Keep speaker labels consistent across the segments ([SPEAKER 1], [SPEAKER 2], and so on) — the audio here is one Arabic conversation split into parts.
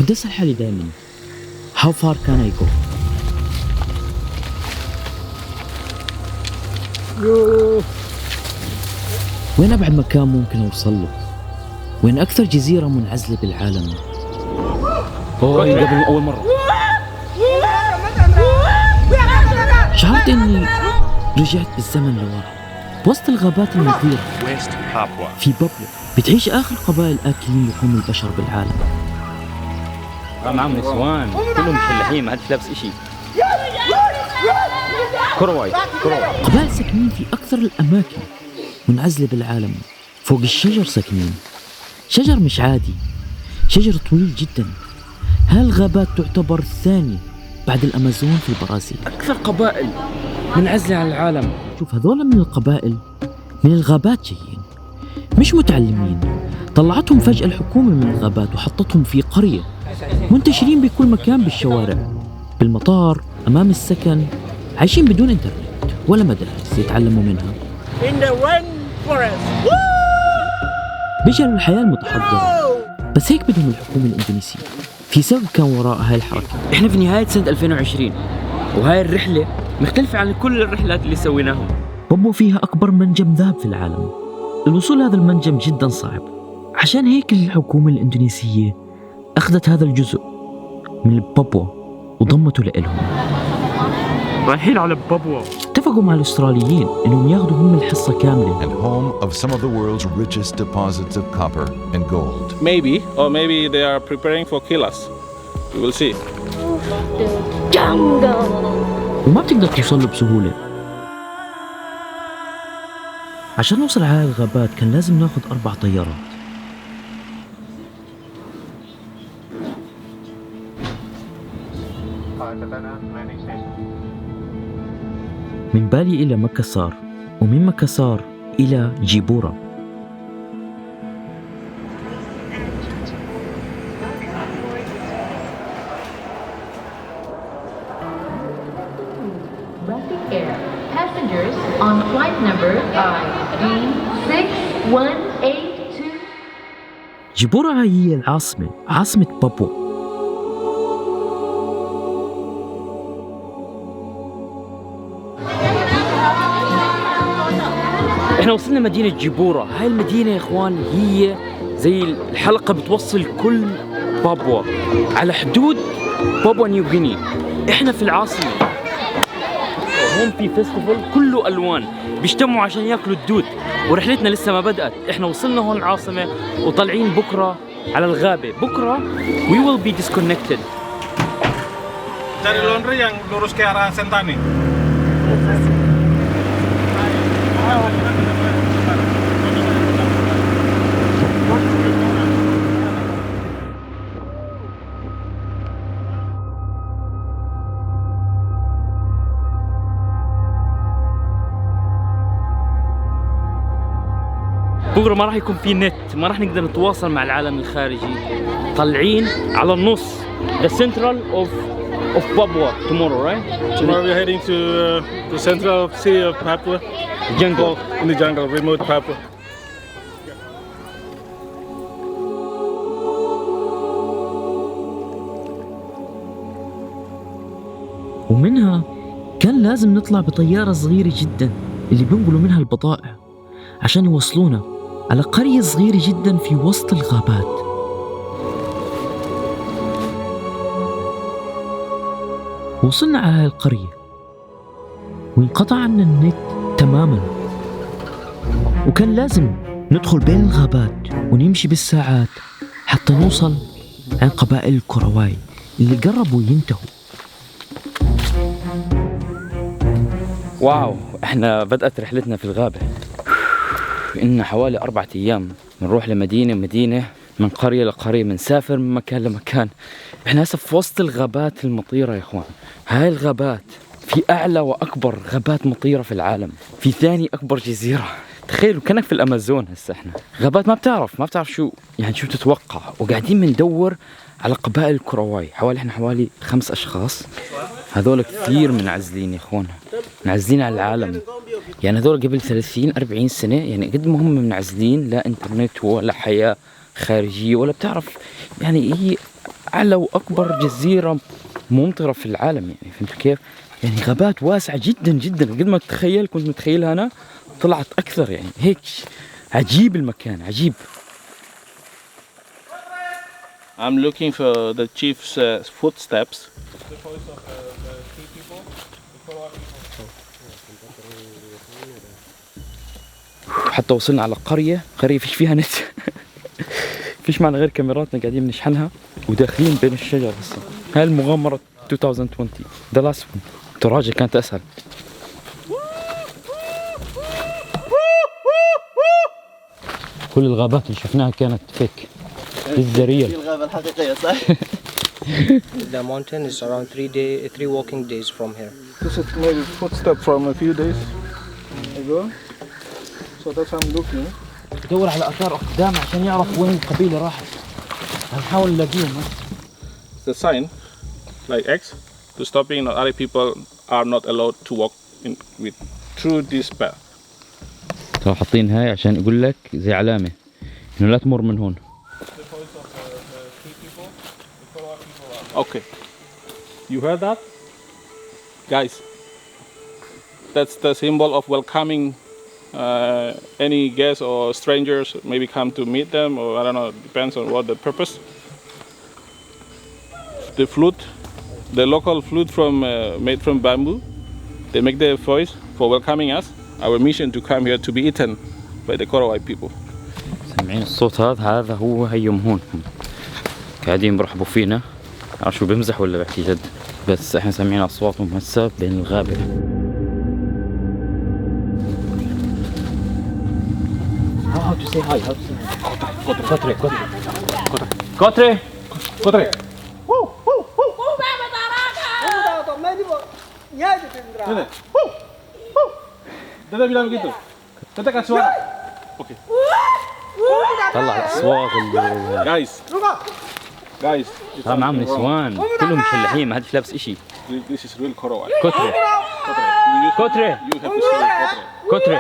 [SPEAKER 1] كنت أسأل حالي دائما how far can I go؟ وين أبعد مكان ممكن أوصل له؟ وين أكثر جزيرة منعزلة بالعالم؟
[SPEAKER 2] قبل أول مرة
[SPEAKER 1] شعرت إني رجعت بالزمن لورا وسط الغابات المثيرة في بابوا بتعيش آخر قبائل آكلين لحوم البشر بالعالم.
[SPEAKER 2] معهم نسوان كلهم مشلحين، ما حدش لابس إشي. كرواي
[SPEAKER 1] قبائل ساكنين في أكثر الأماكن منعزلة بالعالم. فوق الشجر ساكنين، شجر مش عادي، شجر طويل جدا. هالغابات تعتبر الثانية بعد الأمازون في البرازيل.
[SPEAKER 2] أكثر قبائل منعزلة عن العالم.
[SPEAKER 1] شوف هذول من القبائل من الغابات جايين، مش متعلمين. طلعتهم فجأة الحكومة من الغابات وحطتهم في قرية، منتشرين بكل مكان، بالشوارع، بالمطار، أمام السكن، عايشين بدون إنترنت ولا مدارس يتعلموا منها. بيجروا الحياة المتحضرة، بس هيك بدهم الحكومة الإندونيسية. في سبب كان وراء هاي الحركة.
[SPEAKER 2] إحنا في نهاية سنة 2020 وهاي الرحلة مختلفة عن كل الرحلات اللي سويناها.
[SPEAKER 1] بابوا فيها أكبر منجم ذهب في العالم. الوصول لهذا المنجم جدا صعب، عشان هيك الحكومة الإندونيسية أخذت هذا الجزء من بابوا وضمته لإلهم.
[SPEAKER 2] رايحين على بابوا.
[SPEAKER 1] اتفقوا مع الأستراليين إنهم ياخذوا هم الحصة كاملة.
[SPEAKER 3] And home of some of the world's richest deposits of copper and gold.
[SPEAKER 4] Maybe they are preparing for kill us. We will see.
[SPEAKER 1] وما بتقدر توصل له بسهولة. عشان نوصل على هاي الغابات كان لازم ناخذ 4 طيارات. من بالي إلى مكسار، ومن مكسار إلى جيبورا.
[SPEAKER 5] Passengers on flight number ID6182.
[SPEAKER 1] جيبورا هي العاصمة، عاصمة بابوا.
[SPEAKER 2] احنا وصلنا مدينة جيبورا. هاي المدينة يا اخوان هي زي الحلقة بتوصل كل بابوا على حدود بابوا نيو غيني. احنا في العاصمة، هون في فيستيفال كله ألوان، بيجتمعوا عشان ياكلوا الدود. ورحلتنا لسه ما بدأت، احنا وصلنا هون العاصمة وطالعين بكرة على الغابة. بكرة we will be disconnected.
[SPEAKER 4] Cari laundry yang lurus ke arah Sentani.
[SPEAKER 2] بكرة ما راح يكون في نت، ما راح نقدر نتواصل مع العالم الخارجي. طالعين على النص the central of Papua tomorrow, right?
[SPEAKER 4] Tomorrow we are heading to the central city of Papua.
[SPEAKER 2] Jungle.
[SPEAKER 4] In the jungle, remote Papua.
[SPEAKER 1] ومنها كان لازم نطلع بطيارة صغيرة جدا اللي بنقلوا منها البضائع عشان يوصلونا على قرية صغيرة جدا في وسط الغابات. وصلنا على هاي القرية وانقطع عنا النت تماما، وكان لازم ندخل بين الغابات ونمشي بالساعات حتى نوصل عند قبائل الكرواي اللي قربوا ينتهوا.
[SPEAKER 2] واو، احنا بدأت رحلتنا في الغابة. إننا حوالي 4 أيام بنروح لمدينة، من قرية لقرية، بنسافر من مكان لمكان. احنا هسه في وسط الغابات المطيرة يا اخوان. هاي الغابات في أعلى وأكبر غابات مطيرة في العالم، في ثاني أكبر جزيرة. تخيلوا كأنك في الأمازون. هسه احنا غابات ما بتعرف شو تتوقع. وقاعدين بندور على قبائل الكرواي. احنا حوالي 5 أشخاص. هذول كثير منعزلين يا اخوان، منعزلين على العالم. يعني هذول قبل 30-40 سنة، يعني قد ما هم منعزلين، لا انترنت ولا حياة خارجية ولا بتعرف. يعني هي أعلى وأكبر جزيرة ممطرة في العالم يعني، فهمت كيف؟ يعني غابات واسعة جدا جدا، قد ما تتخيل كنت متخيلها أنا طلعت أكثر يعني، هيك عجيب المكان عجيب.
[SPEAKER 4] I'm looking for the chief's footsteps.
[SPEAKER 2] حتى وصلنا على قرية فيش فيها نت فيش معنا غير كاميراتنا قاعدين بنشحنها وداخلين بين الشجر هسه. هاي المغامرة 2020 The last one. التراجع كانت أسهل. كل الغابات اللي شفناها كانت فيك. This is real.
[SPEAKER 6] الغابة الحقيقية صح؟
[SPEAKER 7] The mountain is around 3 walking days from here.
[SPEAKER 4] This is maybe footstep from a few days ago. So that's how I'm looking.
[SPEAKER 1] يدور على آثار أقدام عشان يعرف وين القبيلة راحت. هنحاول نلاقيهم.
[SPEAKER 4] It's a sign, like X, to stopping that other people are not allowed to walk through this path.
[SPEAKER 2] ترى حاطين هاي عشان يقول لك زي علامة إنه لا تمر من هون.
[SPEAKER 4] Okay, you heard that, guys? That's the symbol of welcoming any guests or strangers. Maybe come to meet them, or I don't know. Depends on what the purpose. The flute, the local flute from made from bamboo. They make the voice for welcoming us. Our mission to come here to be eaten by the Korowai people.
[SPEAKER 2] سامعين الصوت هذا هو هيم هون قاعدين برحبوا فينا. عارف شو بمزح ولا بحكي جد؟ بس احنا سامعين اصواتهم هسه بين الغابة.
[SPEAKER 1] How to say hi? How to say hi?
[SPEAKER 2] كوتري
[SPEAKER 4] Kotre. Dada bilang begitu. Dada kasih suara. Oke.
[SPEAKER 2] طلع الاصوات اللي
[SPEAKER 4] Guys.
[SPEAKER 2] طلع معهم نسوان كلهم مشلحين ما حدش لابس اشي.
[SPEAKER 4] This is real Korowai.
[SPEAKER 2] كوتري كوتري
[SPEAKER 4] You have to say Kotre.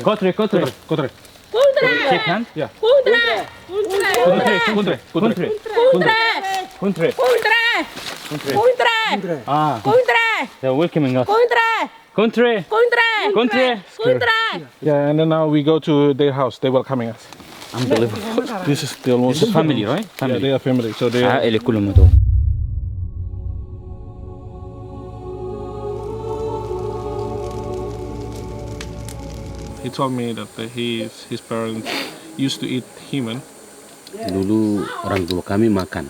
[SPEAKER 2] كوتري كوتري كوتري
[SPEAKER 4] Kotre.
[SPEAKER 2] شيك هاند
[SPEAKER 4] Yeah.
[SPEAKER 2] كونتري
[SPEAKER 4] Kotre.
[SPEAKER 2] كونتري كونتري اه they're welcoming us كونتري كونتري
[SPEAKER 4] Yeah, and then now we go to their house. They welcoming us.
[SPEAKER 2] unbelievable.
[SPEAKER 4] This is the almost
[SPEAKER 2] This is family, right?
[SPEAKER 4] Yeah,
[SPEAKER 2] Family.
[SPEAKER 4] they are family. So they are.
[SPEAKER 2] عائلة كلهم هدول.
[SPEAKER 4] He told me that his parents used to eat human.
[SPEAKER 8] Dulu orang tua kami makan,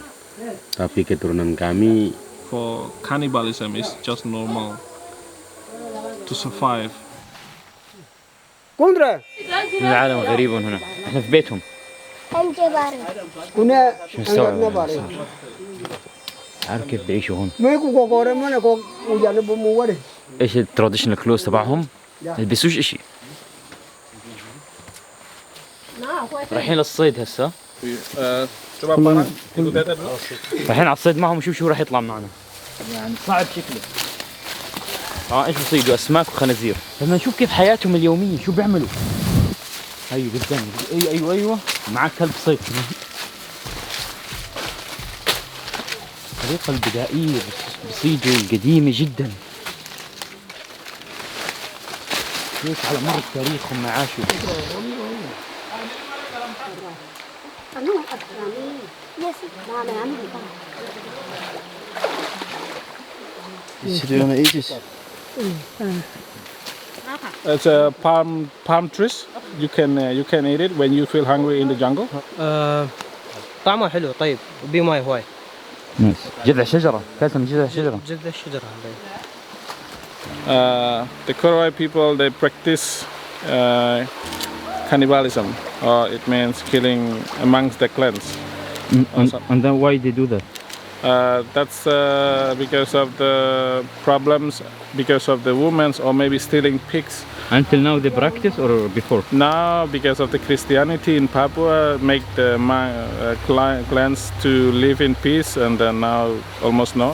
[SPEAKER 8] tapi keturunan kami
[SPEAKER 4] For cannibalism is just normal to survive.
[SPEAKER 2] العالم غريب هنا. احنا في بيتهم. شو مستوعب؟ عارف كيف بيعيشوا هون؟ ايش التراديشنال كلوز تبعهم؟ يلبسوش اشي. رايحين للصيد هسه.
[SPEAKER 4] Coba parang ikut data dulu.
[SPEAKER 2] رايحين على الصيد معهم نشوف شو راح يطلع معنا. يعني صعب شكله. ايش بيصيدوا اسماك وخنازير. لما نشوف كيف حياتهم اليومية شو بيعملوا. ايوه قدامي ايوه معك كلب صيد. الطريقة البدائية بصيدوا القديمة جدا. كيف على مر التاريخ هم عاشوا.
[SPEAKER 4] It's a palm trees. You can eat it when you feel hungry in the jungle.
[SPEAKER 7] طعمه حلو طيب وبيه ماي هواي.
[SPEAKER 2] جذع شجرة. كاسة من جذع شجرة.
[SPEAKER 7] جذع الشجرة
[SPEAKER 4] The Korowai people, they practice cannibalism, or it means killing amongst the clans.
[SPEAKER 2] And then why they do that?
[SPEAKER 4] That's because of the problems, because of the women, or maybe stealing pigs.
[SPEAKER 2] Until now they practice or before?
[SPEAKER 4] Now, because of the Christianity in Papua, make the clans to live in peace, and then now almost no.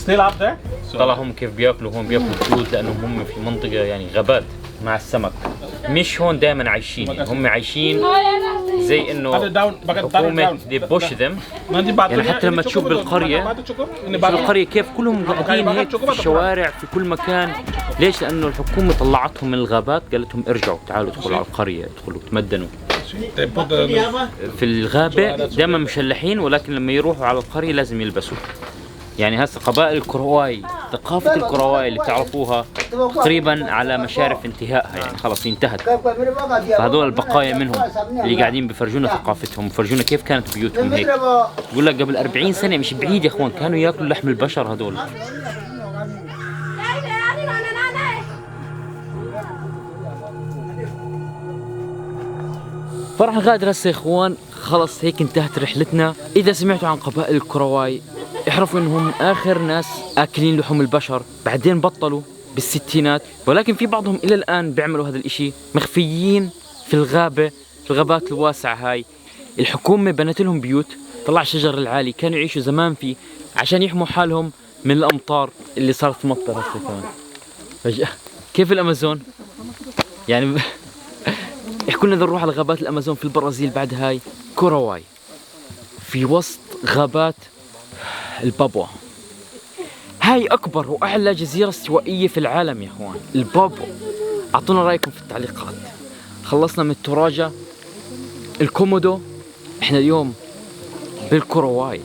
[SPEAKER 4] Still up there?
[SPEAKER 2] طلع هم كيف بياكلوا هون، بياكلوا فود لانهم هم في منطقه يعني غابات مع السمك. مش هون دائما عايشين، يعني هم عايشين زي انه حكومه بوش ذم. يعني حتى لما تشوف بالقريه، في القريه كيف كلهم قاعدين هيك في الشوارع في كل مكان. ليش؟ لانه الحكومه طلعتهم من الغابات، قالت لهم ارجعوا تعالوا ادخلوا على القريه، ادخلوا تمدنوا. في الغابه دائما مشلحين، ولكن لما يروحوا على القريه لازم يلبسوا. يعني هسه قبائل الكرواي، ثقافة الكرواي اللي بتعرفوها تقريبا على مشارف انتهائها، يعني خلص انتهت. فهذول البقايا منهم اللي قاعدين بفرجونا ثقافتهم، بفرجونا كيف كانت بيوتهم هيك. بقول لك قبل 40 سنة مش بعيد يا اخوان كانوا ياكلوا لحم البشر هذول. فرح غادر هسه يا اخوان، خلص هيك انتهت رحلتنا. اذا سمعتوا عن قبائل الكرواي اعرفوا انهم اخر ناس اكلين لحوم البشر، بعدين بطلوا بالستينات، ولكن في بعضهم الى الان بيعملوا هذا الاشي مخفيين في الغابة، في الغابات الواسعة هاي. الحكومة بنت لهم بيوت، طلع الشجر العالي كانوا يعيشوا زمان فيه عشان يحموا حالهم من الامطار اللي صارت تمطر هسه كمان فجأة. كيف الامازون؟ يعني يحكوا لنا نروح على غابات الامازون في البرازيل بعد هاي كرواي في وسط غابات البابوا. هاي أكبر وأعلى جزيرة استوائية في العالم يا إخوان، البابوا. أعطونا رأيكم في التعليقات. خلصنا من التوراجة، الكومودو، إحنا اليوم بالكرواي.